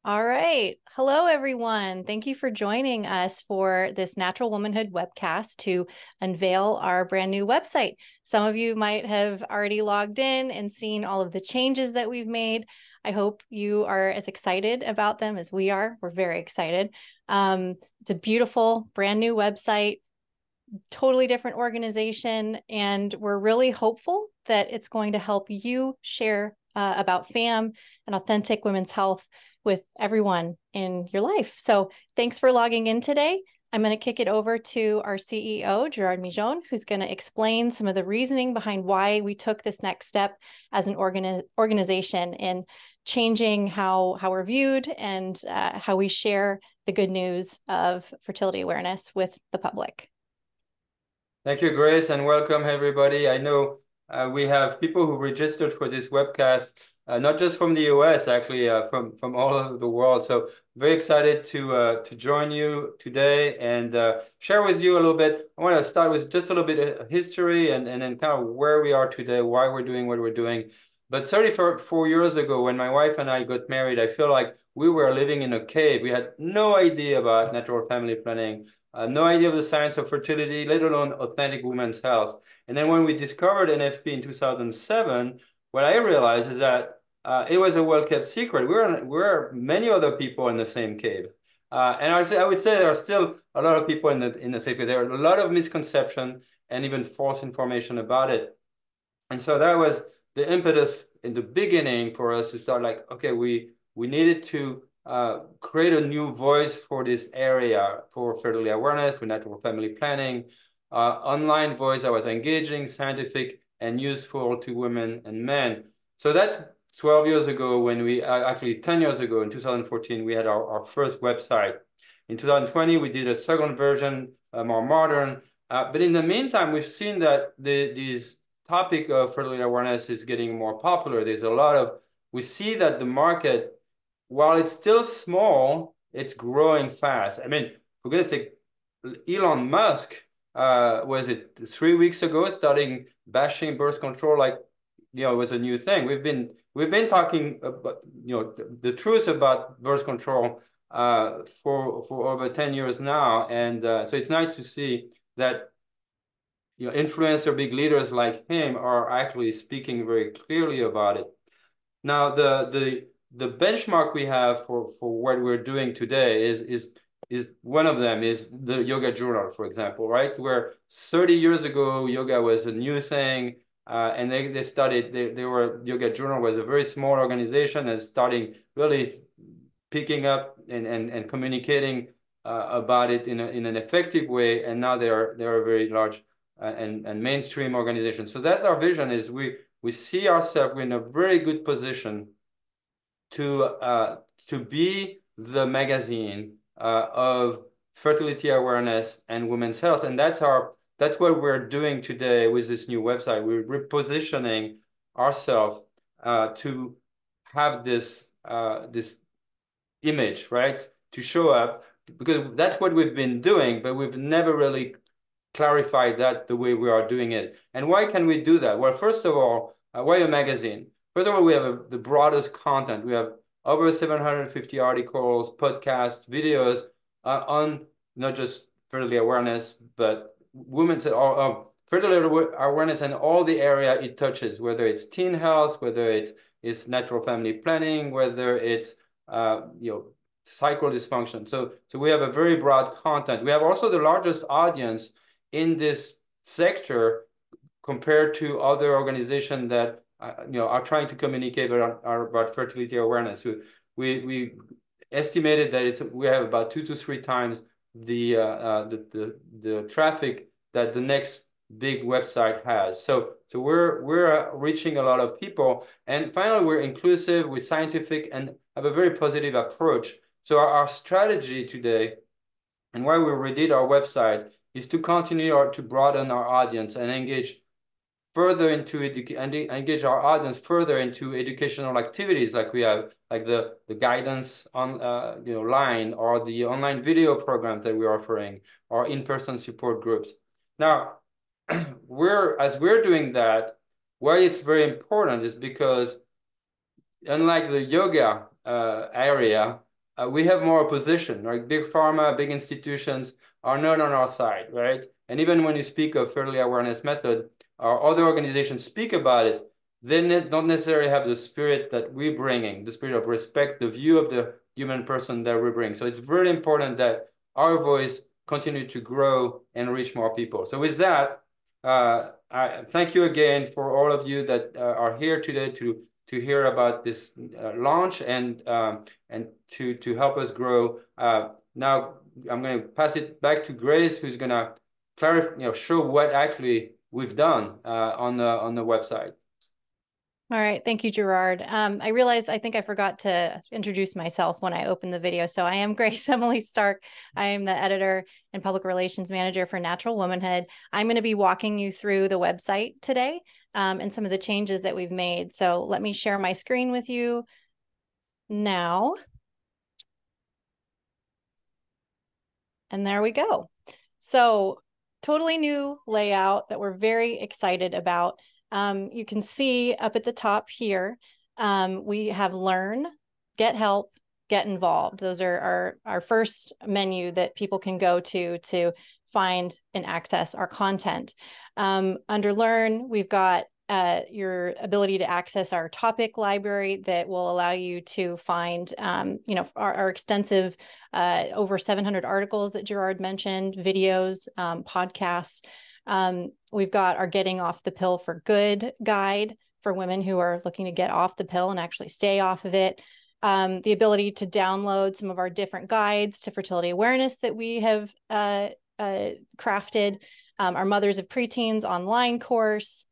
All right. Hello, everyone. Thank you for joining us for this Natural Womanhood webcast to unveil our brand new website. Some of you might have already logged in and seen all of the changes that we've made. I hope you are as excited about them as we are. We're very excited. It's a beautiful, brand new website, totally different organization, and we're really hopeful that it's going to help you share about FAM and authentic women's health with everyone in your life. So thanks for logging in today. I'm going to kick it over to our CEO, Gerard Mijon, who's going to explain some of the reasoning behind why we took this next step as an organization in changing how we're viewed and how we share the good news of fertility awareness with the public. Thank you, Grace, and welcome everybody. I know we have people who registered for this webcast, not just from the US, actually, from all over the world. So very excited to join you today and share with you a little bit. I want to start with just a little bit of history and then kind of where we are today, why we're doing what we're doing. But 34 years ago, when my wife and I got married, I feel like we were living in a cave. We had no idea about natural family planning. No idea of the science of fertility, let alone authentic women's health. And then when we discovered NFP in 2007, what I realized is that it was a well-kept secret. We're many other people in the same cave. And I would say there are still a lot of people in the same cave. There are a lot of misconception and even false information about it. And so that was the impetus in the beginning for us to start like, okay, we needed to create a new voice for this area, for fertility awareness, for natural family planning, online voice that was engaging, scientific, and useful to women and men. So that's 12 years ago when we, actually 10 years ago, in 2014, we had our first website. In 2020, we did a second version, more modern. But in the meantime, we've seen that these topic of fertility awareness is getting more popular. We see that the market, while it's still small, it's growing fast. I mean, for goodness sake, Elon Musk, was it 3 weeks ago, starting bashing birth control like, it was a new thing. We've been talking about, the truth about birth control for over 10 years now. And so it's nice to see that influencer big leaders like him are actually speaking very clearly about it. Now, the benchmark we have for what we're doing today is one of them is the Yoga Journal, for example, right? Where 30 years ago, yoga was a new thing, and they started, they were, Yoga Journal was a very small organization and starting really picking up and communicating about it in an effective way, and now they're a very large and mainstream organization. So that's our vision, is we see ourselves in a very good position to be the magazine of fertility awareness and women's health. And that's what we're doing today with this new website. We're repositioning ourselves to have this image, right? To show up, because that's what we've been doing, but we've never really clarified that the way we are doing it. And why can we do that? Well, first of all, why a magazine? First of all, we have the broadest content. We have over 750 articles, podcasts, videos on not just fertility awareness, but women's fertility awareness and all the area it touches, whether it's teen health, whether it's natural family planning, whether it's cycle dysfunction. So we have a very broad content. We have also the largest audience in this sector compared to other organizations that are trying to communicate about fertility awareness. So we estimated that we have about 2 to 3 times the traffic that the next big website has. So we're reaching a lot of people. And finally, we're inclusive, we're scientific, and have a very positive approach. So our strategy today, and why we redid our website, is to continue to broaden our audience and engage further into engage our audience further into educational activities, like we have, like the guidance on line, or the online video programs that we're offering, or in-person support groups. Now, as we're doing that, why it's very important is because unlike the yoga area, we have more opposition. Like big pharma, big institutions are not on our side, right? And even when you speak of fertility awareness method, or other organizations speak about it, they don't necessarily have the spirit that we're bringing, the spirit of respect, the view of the human person that we bring. So it's very important that our voice continue to grow and reach more people. So with that, I thank you again for all of you that are here today to hear about this launch and to help us grow. Now I'm going to pass it back to Grace, who's going to clarify, show what actually we've done on the website. All right. Thank you, Gerard. I realized I think I forgot to introduce myself when I opened the video. So I am Grace Emily Stark. I am the editor and public relations manager for Natural Womanhood. I'm going to be walking you through the website today and some of the changes that we've made. So let me share my screen with you now. And there we go. So totally new layout that we're very excited about. You can see up at the top here, we have learn, get help, get involved. Those are our first menu that people can go to find and access our content. Under learn, we've got your ability to access our topic library that will allow you to find, our extensive over 700 articles that Gerard mentioned, videos, podcasts. We've got our Getting Off the Pill for Good guide for women who are looking to get off the pill and actually stay off of it. The ability to download some of our different guides to fertility awareness that we have crafted, our Mothers of Preteens online course,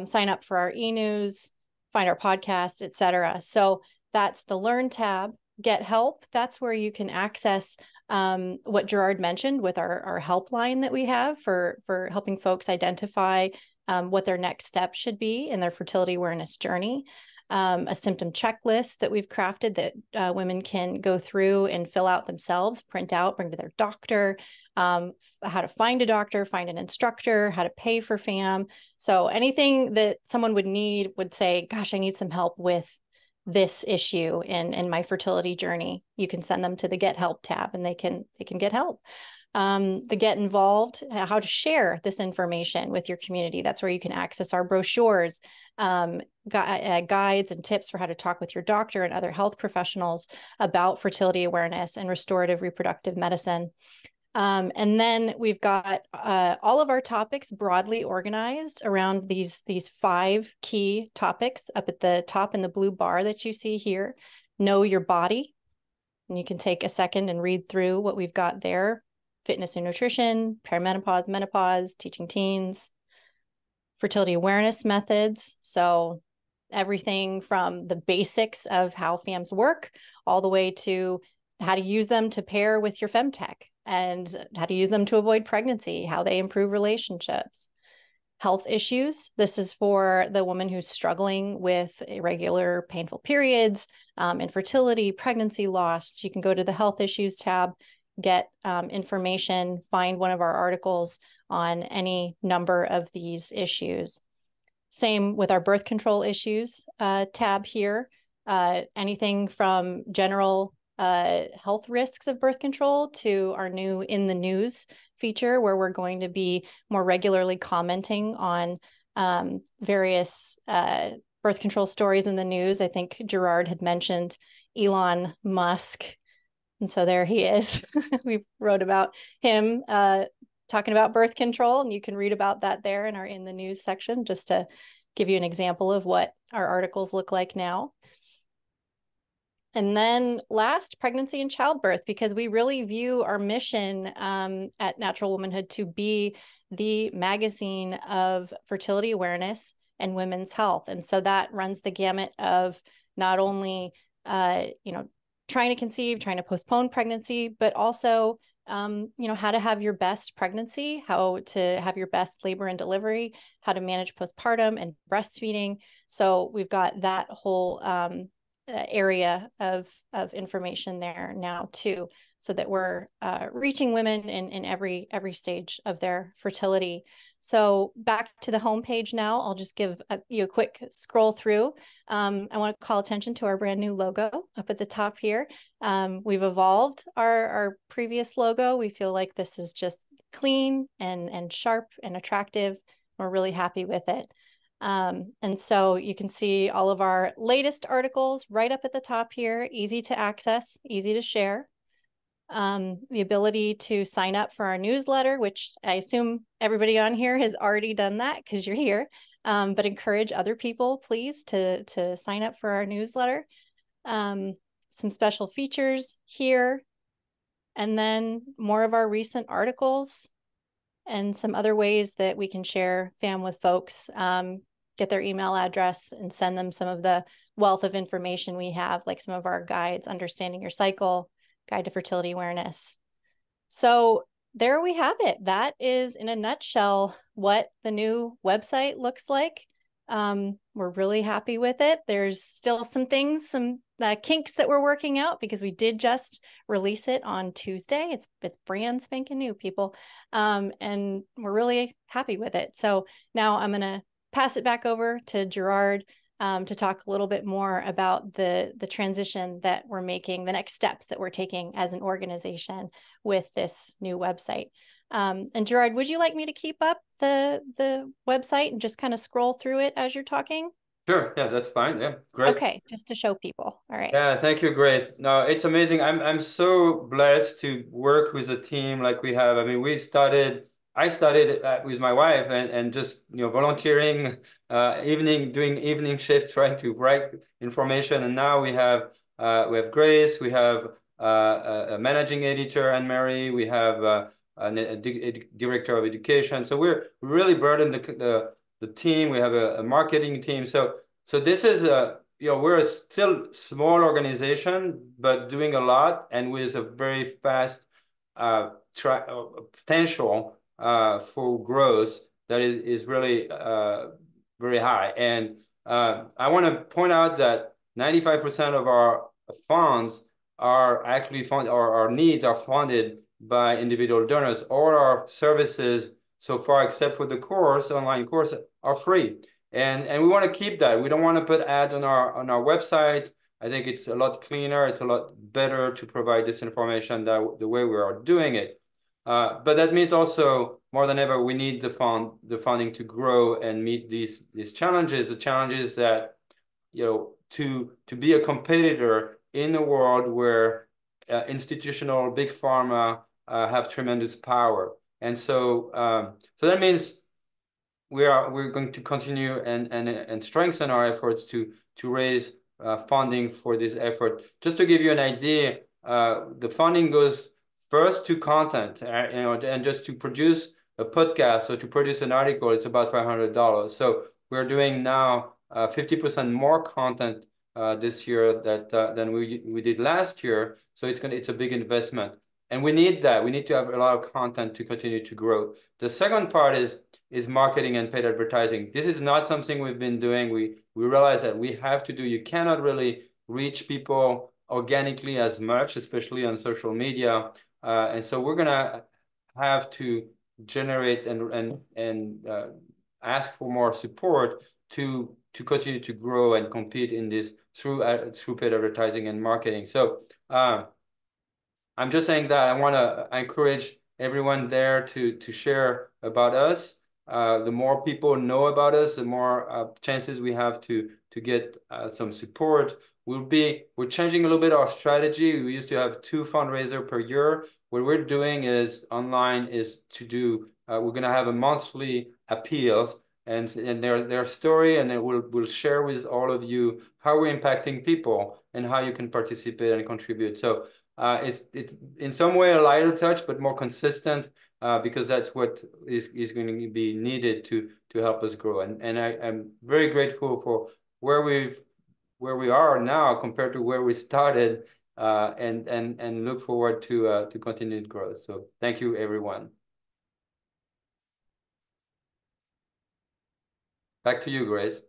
sign up for our e-news, find our podcast, etc. So that's the Learn tab. Get help. That's where you can access what Gerard mentioned with our helpline that we have for helping folks identify what their next steps should be in their fertility awareness journey. A symptom checklist that we've crafted that women can go through and fill out themselves, print out, bring to their doctor, how to find a doctor, find an instructor, how to pay for FAM. So anything that someone would need would say, gosh, I need some help with this issue in my fertility journey. You can send them to the Get Help tab and they can get help. The Get Involved, how to share this information with your community. That's where you can access our brochures, guides and tips for how to talk with your doctor and other health professionals about fertility awareness and restorative reproductive medicine. And then we've got all of our topics broadly organized around these 5 key topics up at the top in the blue bar that you see here. Know your body. And you can take a second and read through what we've got there. Fitness and nutrition, perimenopause, menopause, teaching teens, fertility awareness methods. So everything from the basics of how FAMs work all the way to how to use them to pair with your femtech and how to use them to avoid pregnancy, how they improve relationships. Health issues. This is for the woman who's struggling with irregular, painful periods, infertility, pregnancy loss. You can go to the health issues tab, get information, find one of our articles on any number of these issues. Same with our birth control issues tab here. Anything from general health risks of birth control to our new In the News feature, where we're going to be more regularly commenting on various birth control stories in the news. I think Gerard had mentioned Elon Musk. And so there he is. We wrote about him talking about birth control, and you can read about that there in our In the News section, just to give you an example of what our articles look like now. And then last, pregnancy and childbirth, because we really view our mission at Natural Womanhood to be the magazine of fertility awareness and women's health. And so that runs the gamut of not only, trying to conceive, trying to postpone pregnancy, but also, how to have your best pregnancy, how to have your best labor and delivery, how to manage postpartum and breastfeeding. So we've got that whole area of information there now too, so that we're reaching women in every stage of their fertility. So back to the homepage now, I'll just give you a quick scroll through. I want to call attention to our brand new logo up at the top here. We've evolved our previous logo. We feel like this is just clean and sharp and attractive. We're really happy with it. And so you can see all of our latest articles right up at the top here, easy to access, easy to share. The ability to sign up for our newsletter, which I assume everybody on here has already done that because you're here, but encourage other people, please, to sign up for our newsletter. Some special features here, and then more of our recent articles and some other ways that we can share FAM with folks, get their email address and send them some of the wealth of information we have, like some of our guides, Understanding Your Cycle, Guide to Fertility Awareness. So there we have it. That is, in a nutshell, what the new website looks like. We're really happy with it. There's still some things, some kinks that we're working out because we did just release it on Tuesday. It's brand spanking new, people. And we're really happy with it. So now I'm going to pass it back over to Gerard to talk a little bit more about the transition that we're making, the next steps that we're taking as an organization with this new website. And Gerard, would you like me to keep up the website and just kind of scroll through it as you're talking? Sure. Yeah, that's fine. Yeah, great. Okay, just to show people. All right. Yeah, thank you, Grace. No, it's amazing. I'm so blessed to work with a team like we have. I mean, I started with my wife and just volunteering, doing evening shift, trying to write information. And now we have Grace, we have a managing editor, Anne Mary, we have a director of education. So we're really burdened the team. We have a marketing team. So this is we're a still small organization, but doing a lot and with a very fast potential for growth that is really very high. And I want to point out that 95% of our funds are actually funded, or our needs are funded by individual donors. All our services so far, except for the online course, are free. And we want to keep that. We don't want to put ads on our website. I think it's a lot cleaner. It's a lot better to provide this information the way we are doing it. But that means also more than ever we need the funding to grow and meet these challenges. The challenges that to be a competitor in a world where institutional big pharma have tremendous power. And so that means we're going to continue and strengthen our efforts to raise funding for this effort. Just to give you an idea, the funding goes first to content, and just to produce a podcast or to produce an article, it's about $500. So we're doing now 50% more content this year than we did last year. So it's a big investment, and we need that. We need to have a lot of content to continue to grow. The second part is marketing and paid advertising. This is not something we've been doing. We realize that we have to do. You cannot really reach people organically as much, especially on social media. And so we're gonna have to generate and ask for more support to continue to grow and compete in this through paid advertising and marketing. So I'm just saying that I want to encourage everyone there to share about us. The more people know about us, the more chances we have to get some support. We're changing a little bit our strategy. We used to have 2 fundraisers per year. What we're doing is online is to do. We're gonna have a monthly appeals and their story, and then we'll share with all of you how we're impacting people and how you can participate and contribute. So it's in some way a lighter touch, but more consistent because that's what is going to be needed to help us grow. And I'm very grateful for where we are now compared to where we started, and look forward to continued growth. So thank you, everyone. Back to you, Grace.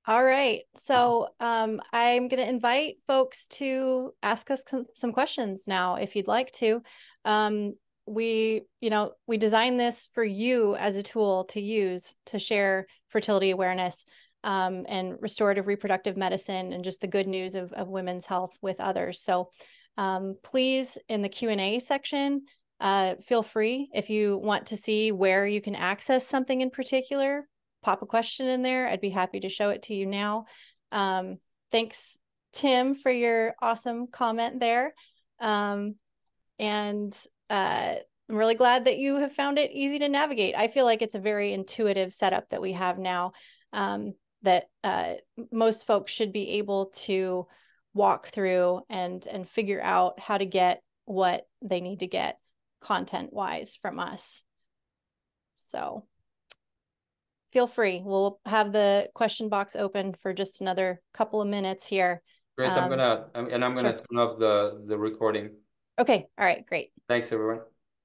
All right. So I'm going to invite folks to ask us some questions now, if you'd like to. We designed this for you as a tool to use to share fertility awareness and restorative reproductive medicine and just the good news of women's health with others. So please, in the Q&A section, feel free if you want to see where you can access something in particular, pop a question in there. I'd be happy to show it to you now. Thanks, Tim, for your awesome comment there. And I'm really glad that you have found it easy to navigate. I feel like it's a very intuitive setup that we have now, that most folks should be able to walk through and figure out how to get what they need to get content-wise from us. So feel free. We'll have the question box open for just another couple of minutes here. Grace, I'm gonna turn off the recording. Okay. All right. Great. Thanks, everyone.